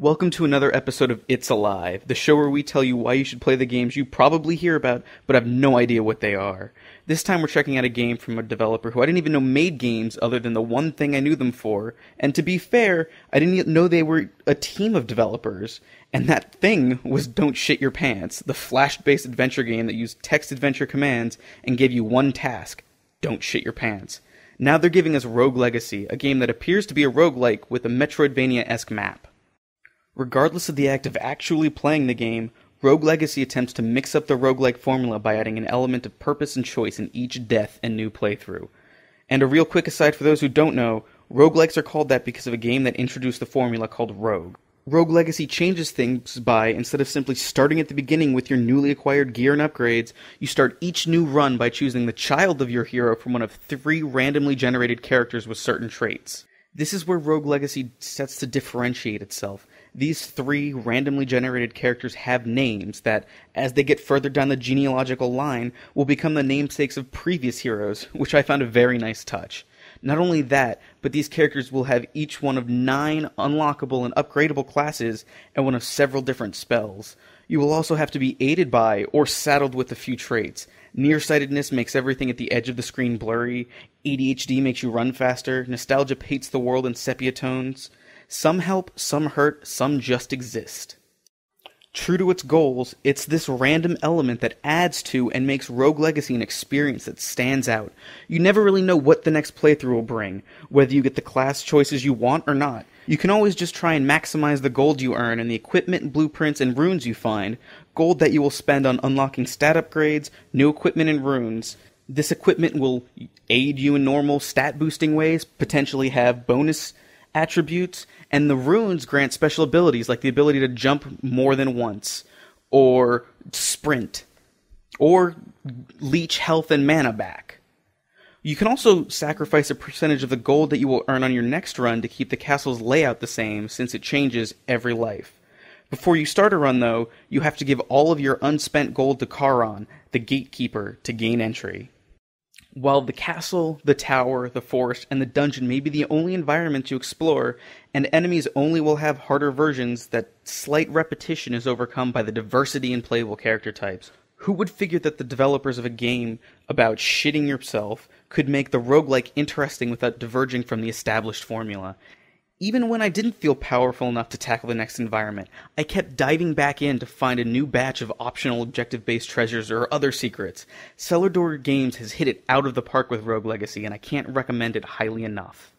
Welcome to another episode of It's Alive, the show where we tell you why you should play the games you probably hear about, but have no idea what they are. This time we're checking out a game from a developer who I didn't even know made games other than the one thing I knew them for, and to be fair, I didn't know they were a team of developers. And that thing was Don't Shit Your Pants, the Flash-based adventure game that used text adventure commands and gave you one task: don't shit your pants. Now they're giving us Rogue Legacy, a game that appears to be a roguelike with a Metroidvania-esque map. Regardless of the act of actually playing the game, Rogue Legacy attempts to mix up the roguelike formula by adding an element of purpose and choice in each death and new playthrough. And a real quick aside for those who don't know, roguelikes are called that because of a game that introduced the formula called Rogue. Rogue Legacy changes things by, instead of simply starting at the beginning with your newly acquired gear and upgrades, you start each new run by choosing the child of your hero from one of 3 randomly generated characters with certain traits. This is where Rogue Legacy sets to differentiate itself. These 3 randomly generated characters have names that, as they get further down the genealogical line, will become the namesakes of previous heroes, which I found a very nice touch. Not only that, but these characters will have each one of 9 unlockable and upgradable classes and one of several different spells. You will also have to be aided by or saddled with a few traits. Nearsightedness makes everything at the edge of the screen blurry, ADHD makes you run faster, nostalgia paints the world in sepia tones. Some help, some hurt, some just exist. True to its goals, it's this random element that adds to and makes Rogue Legacy an experience that stands out. You never really know what the next playthrough will bring, whether you get the class choices you want or not. You can always just try and maximize the gold you earn and the equipment and blueprints and runes you find, gold that you will spend on unlocking stat upgrades, new equipment and runes. This equipment will aid you in normal stat boosting ways, potentially have bonus attributes, and the runes grant special abilities like the ability to jump more than once, or sprint, or leech health and mana back. You can also sacrifice a percentage of the gold that you will earn on your next run to keep the castle's layout the same, since it changes every life. Before you start a run, though, you have to give all of your unspent gold to Charon, the gatekeeper, to gain entry. While the castle, the tower, the forest, and the dungeon may be the only environment to explore, and enemies only will have harder versions, that slight repetition is overcome by the diversity in playable character types. Who would figure that the developers of a game about shitting yourself could make the roguelike interesting without diverging from the established formula? Even when I didn't feel powerful enough to tackle the next environment, I kept diving back in to find a new batch of optional objective-based treasures or other secrets. Cellar Games has hit it out of the park with Rogue Legacy, and I can't recommend it highly enough.